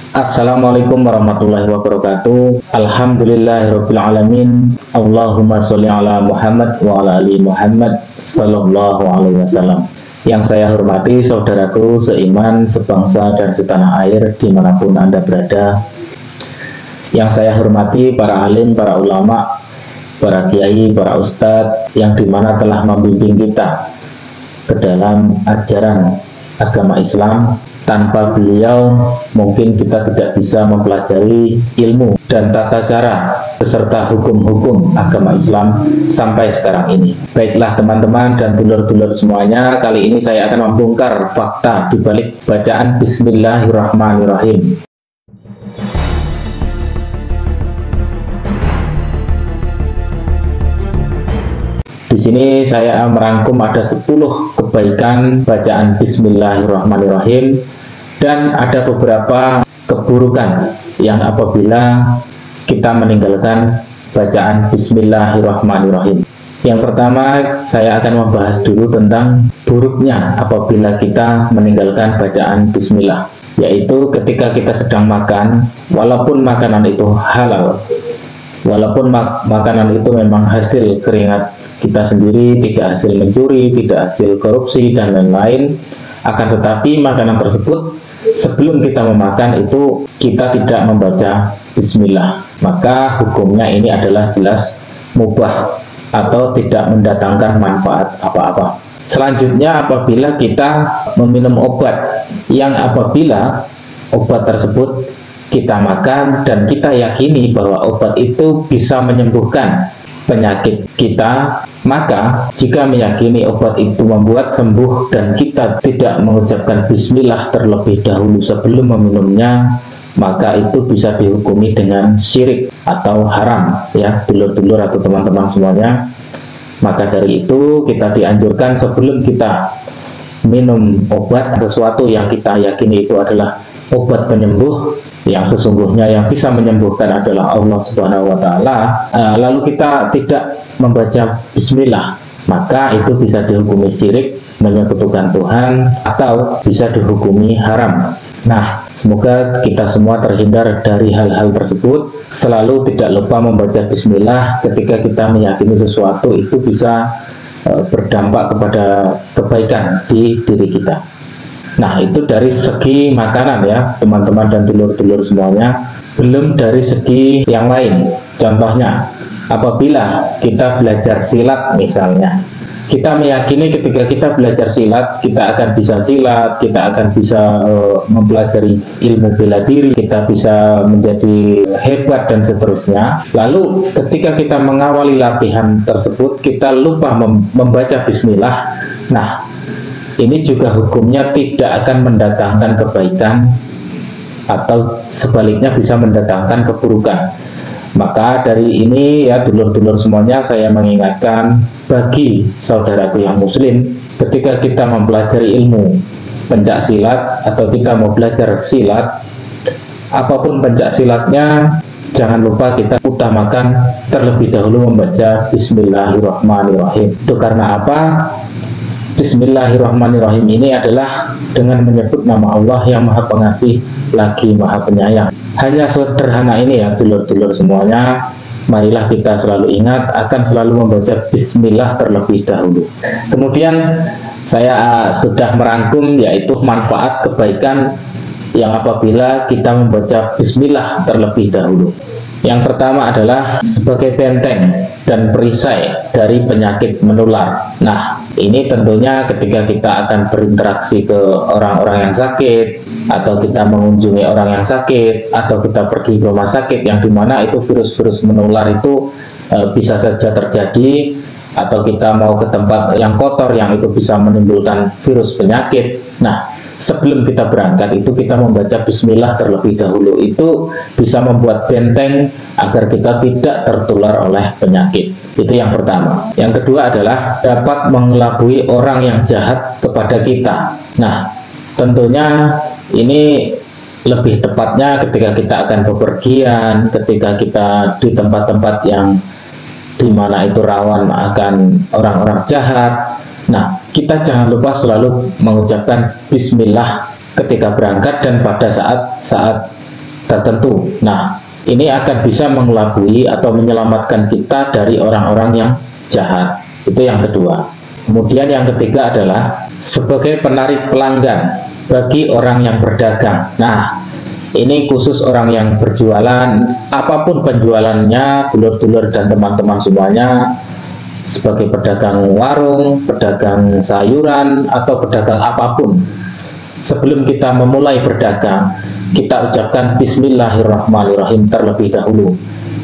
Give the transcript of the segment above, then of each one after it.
Assalamualaikum warahmatullahi wabarakatuh. Alhamdulillahirabbil alamin. Allahumma sholli ala Muhammad wa ala ali Muhammad sallallahu alaihi wasallam. Yang saya hormati saudaraku seiman, sebangsa dan setanah air dimanapun Anda berada. Yang saya hormati para alim, para ulama, para kiai, para ustadz yang dimana telah membimbing kita ke dalam ajaran agama Islam. Tanpa beliau mungkin kita tidak bisa mempelajari ilmu dan tata cara beserta hukum-hukum agama Islam sampai sekarang ini. Baiklah teman-teman dan dulur-dulur semuanya, kali ini saya akan membongkar fakta di balik bacaan Bismillahirrahmanirrahim. Di sini saya merangkum ada 10 kebaikan bacaan Bismillahirrahmanirrahim dan ada beberapa keburukan yang apabila kita meninggalkan bacaan Bismillahirrahmanirrahim. Yang pertama, saya akan membahas dulu tentang buruknya apabila kita meninggalkan bacaan Bismillah, yaitu ketika kita sedang makan, walaupun makanan itu halal, walaupun makanan itu memang hasil keringat kita sendiri, tidak hasil mencuri, tidak hasil korupsi dan lain-lain, akan tetapi makanan tersebut sebelum kita memakan itu kita tidak membaca bismillah, maka hukumnya ini adalah jelas mubah atau tidak mendatangkan manfaat apa-apa. Selanjutnya, apabila kita meminum obat yang apabila obat tersebut kita makan dan kita yakini bahwa obat itu bisa menyembuhkan penyakit kita, maka jika meyakini obat itu membuat sembuh dan kita tidak mengucapkan bismillah terlebih dahulu sebelum meminumnya, maka itu bisa dihukumi dengan syirik atau haram, ya dulur-dulur atau teman-teman semuanya. Maka dari itu kita dianjurkan sebelum kita minum obat sesuatu yang kita yakini itu adalah obat penyembuh, yang sesungguhnya yang bisa menyembuhkan adalah Allah Subhanahu wa Ta'ala, lalu kita tidak membaca bismillah, maka itu bisa dihukumi syirik, menyekutukan Tuhan, atau bisa dihukumi haram. Nah, semoga kita semua terhindar dari hal-hal tersebut. Selalu tidak lupa membaca bismillah ketika kita meyakini sesuatu itu bisa berdampak kepada kebaikan di diri kita. Nah, itu dari segi makanan ya teman-teman dan dulur-dulur semuanya. Belum dari segi yang lain. Contohnya, apabila kita belajar silat misalnya, kita meyakini ketika kita belajar silat, kita akan bisa silat, kita akan bisa mempelajari ilmu bela diri, kita bisa menjadi hebat dan seterusnya. Lalu ketika kita mengawali latihan tersebut, kita lupa membaca bismillah. Nah, ini juga hukumnya tidak akan mendatangkan kebaikan atau sebaliknya bisa mendatangkan keburukan. Maka dari ini ya dulur-dulur semuanya, saya mengingatkan bagi saudaraku yang muslim, ketika kita mempelajari ilmu pencak silat atau kita mau belajar silat, apapun pencak silatnya, jangan lupa kita utamakan terlebih dahulu membaca Bismillahirrahmanirrahim. Itu karena apa? Bismillahirrahmanirrahim ini adalah dengan menyebut nama Allah yang Maha Pengasih lagi Maha Penyayang. Hanya sederhana ini ya dulur-dulur semuanya. Marilah kita selalu ingat akan selalu membaca bismillah terlebih dahulu. Kemudian saya sudah merangkum yaitu manfaat kebaikan yang apabila kita membaca bismillah terlebih dahulu. Yang pertama adalah sebagai benteng dan perisai dari penyakit menular. Nah, ini tentunya ketika kita akan berinteraksi ke orang-orang yang sakit, atau kita mengunjungi orang yang sakit, atau kita pergi ke rumah sakit yang dimana itu virus-virus menular itu bisa saja terjadi, atau kita mau ke tempat yang kotor yang itu bisa menimbulkan virus penyakit. Nah, sebelum kita berangkat itu kita membaca bismillah terlebih dahulu, itu bisa membuat benteng agar kita tidak tertular oleh penyakit. Itu yang pertama. Yang kedua adalah dapat mengelabui orang yang jahat kepada kita. Nah, tentunya ini lebih tepatnya ketika kita akan bepergian, ketika kita di tempat-tempat yang dimana itu rawan akan orang-orang jahat. Nah, kita jangan lupa selalu mengucapkan bismillah ketika berangkat dan pada saat tertentu. Nah, ini akan bisa mengelabui atau menyelamatkan kita dari orang-orang yang jahat. Itu yang kedua. Kemudian yang ketiga adalah sebagai penarik pelanggan bagi orang yang berdagang. Nah, ini khusus orang yang berjualan, apapun penjualannya, dulur-dulur dan teman-teman semuanya, sebagai pedagang warung, pedagang sayuran, atau pedagang apapun. Sebelum kita memulai berdagang, kita ucapkan Bismillahirrahmanirrahim terlebih dahulu.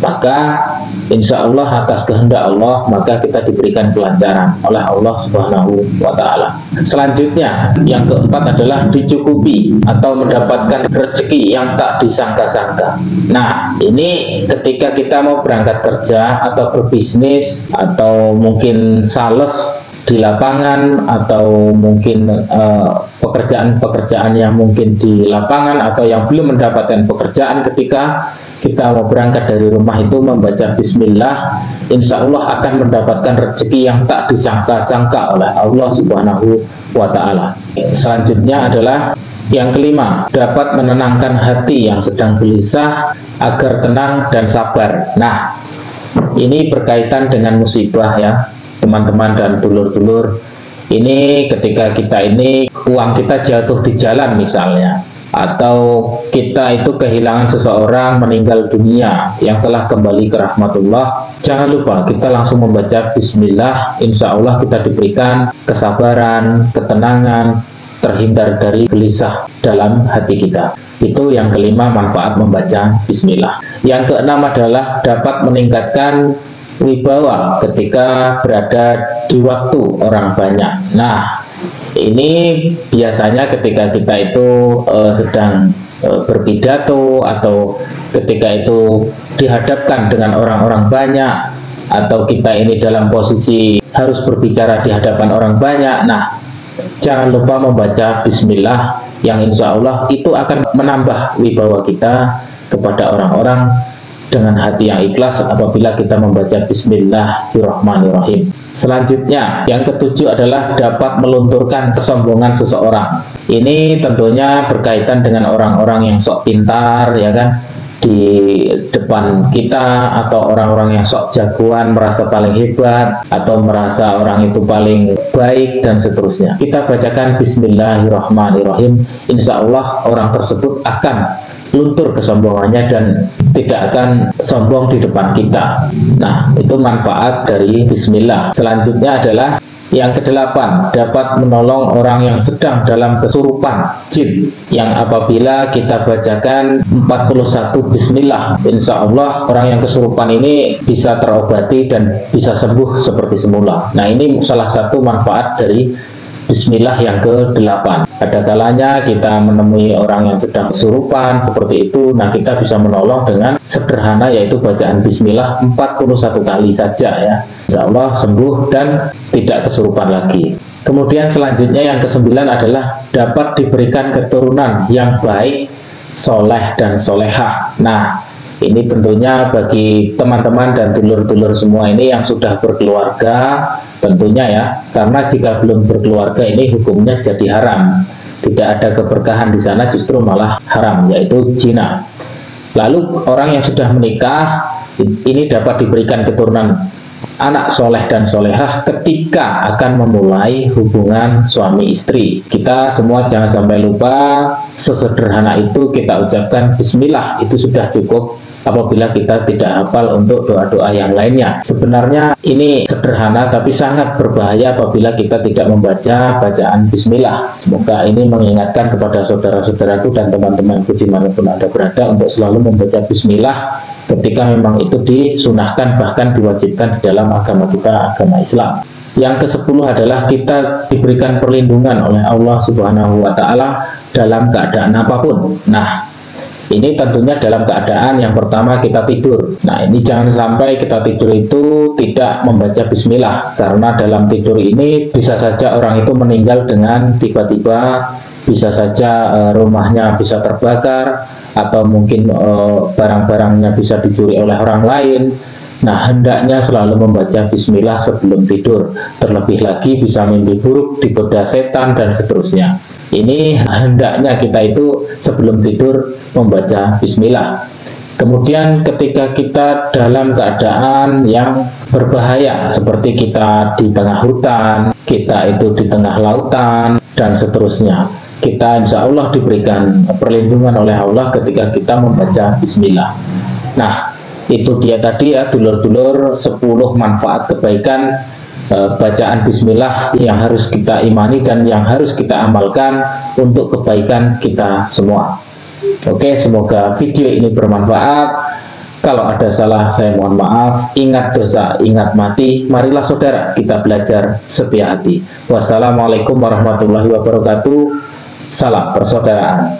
Maka insya Allah atas kehendak Allah, maka kita diberikan kelancaran oleh Allah Subhanahu wa Ta'ala. Selanjutnya, yang keempat adalah dicukupi atau mendapatkan rezeki yang tak disangka-sangka. Nah, ini ketika kita mau berangkat kerja atau berbisnis atau mungkin sales di lapangan, atau mungkin pekerjaan-pekerjaan yang mungkin di lapangan, atau yang belum mendapatkan pekerjaan, ketika kita mau berangkat dari rumah itu membaca bismillah, insya Allah akan mendapatkan rezeki yang tak disangka-sangka oleh Allah Subhanahu wa Ta'ala. Selanjutnya adalah yang kelima, dapat menenangkan hati yang sedang gelisah agar tenang dan sabar. Nah, ini berkaitan dengan musibah ya teman-teman dan dulur-dulur. Ini ketika kita ini uang kita jatuh di jalan misalnya, atau kita itu kehilangan seseorang meninggal dunia yang telah kembali ke rahmatullah, jangan lupa kita langsung membaca bismillah, insya Allah kita diberikan kesabaran, ketenangan, terhindar dari gelisah dalam hati kita. Itu yang kelima, manfaat membaca bismillah. Yang keenam adalah dapat meningkatkan wibawa ketika berada di waktu orang banyak. Nah, ini biasanya ketika kita itu sedang berpidato, atau ketika itu dihadapkan dengan orang-orang banyak, atau kita ini dalam posisi harus berbicara di hadapan orang banyak. Nah, jangan lupa membaca bismillah, yang insya Allah itu akan menambah wibawa kita kepada orang-orang dengan hati yang ikhlas apabila kita membaca bismillahirrahmanirrahim. Selanjutnya, yang ketujuh adalah dapat melunturkan kesombongan seseorang. Ini tentunya berkaitan dengan orang-orang yang sok pintar, ya kan, di depan kita, atau orang-orang yang sok jagoan, merasa paling hebat, atau merasa orang itu paling baik, dan seterusnya. Kita bacakan bismillahirrahmanirrahim, insya Allah orang tersebut akan luntur kesombongannya dan tidak akan sombong di depan kita. Nah, itu manfaat dari bismillah. Selanjutnya adalah yang kedelapan, dapat menolong orang yang sedang dalam kesurupan jin, yang apabila kita bacakan 41 bismillah, insya Allah orang yang kesurupan ini bisa terobati dan bisa sembuh seperti semula. Nah, ini salah satu manfaat dari bismillah yang ke-8. Ada kalanya kita menemui orang yang sedang kesurupan seperti itu, nah kita bisa menolong dengan sederhana, yaitu bacaan bismillah 41 kali saja ya. Insya Allah sembuh dan tidak kesurupan lagi. Kemudian selanjutnya yang ke-9 adalah dapat diberikan keturunan yang baik, soleh dan solehah. Nah, ini tentunya bagi teman-teman dan dulur-dulur semua ini yang sudah berkeluarga, tentunya ya, karena jika belum berkeluarga ini hukumnya jadi haram. Tidak ada keberkahan di sana, justru malah haram, yaitu zina. Lalu orang yang sudah menikah ini dapat diberikan keturunan anak soleh dan solehah ketika akan memulai hubungan suami istri. Kita semua jangan sampai lupa, sesederhana itu kita ucapkan bismillah, itu sudah cukup apabila kita tidak hafal untuk doa-doa yang lainnya. Sebenarnya ini sederhana tapi sangat berbahaya apabila kita tidak membaca bacaan bismillah. Semoga ini mengingatkan kepada saudara-saudaraku dan teman-temanku dimanapun Anda berada untuk selalu membaca bismillah ketika memang itu disunahkan, bahkan diwajibkan di dalam agama kita, agama Islam. Yang ke-10 adalah kita diberikan perlindungan oleh Allah Subhanahu wa Ta'ala dalam keadaan apapun. Nah, ini tentunya dalam keadaan yang pertama kita tidur. Nah, ini jangan sampai kita tidur itu tidak membaca bismillah, karena dalam tidur ini bisa saja orang itu meninggal dengan tiba-tiba, bisa saja rumahnya bisa terbakar, atau mungkin barang-barangnya bisa dicuri oleh orang lain. Nah, hendaknya selalu membaca bismillah sebelum tidur. Terlebih lagi bisa mimpi buruk, digoda setan, dan seterusnya. Ini hendaknya kita itu sebelum tidur membaca bismillah. Kemudian ketika kita dalam keadaan yang berbahaya, seperti kita di tengah hutan, kita itu di tengah lautan, dan seterusnya, kita insya Allah diberikan perlindungan oleh Allah ketika kita membaca bismillah. Nah, itu dia tadi ya dulur-dulur 10 manfaat kebaikan bacaan bismillah yang harus kita imani dan yang harus kita amalkan untuk kebaikan kita semua. Oke, semoga video ini bermanfaat. Kalau ada salah saya mohon maaf. Ingat dosa, ingat mati. Marilah saudara kita belajar setia hati. Wassalamualaikum warahmatullahi wabarakatuh. Salam persaudaraan.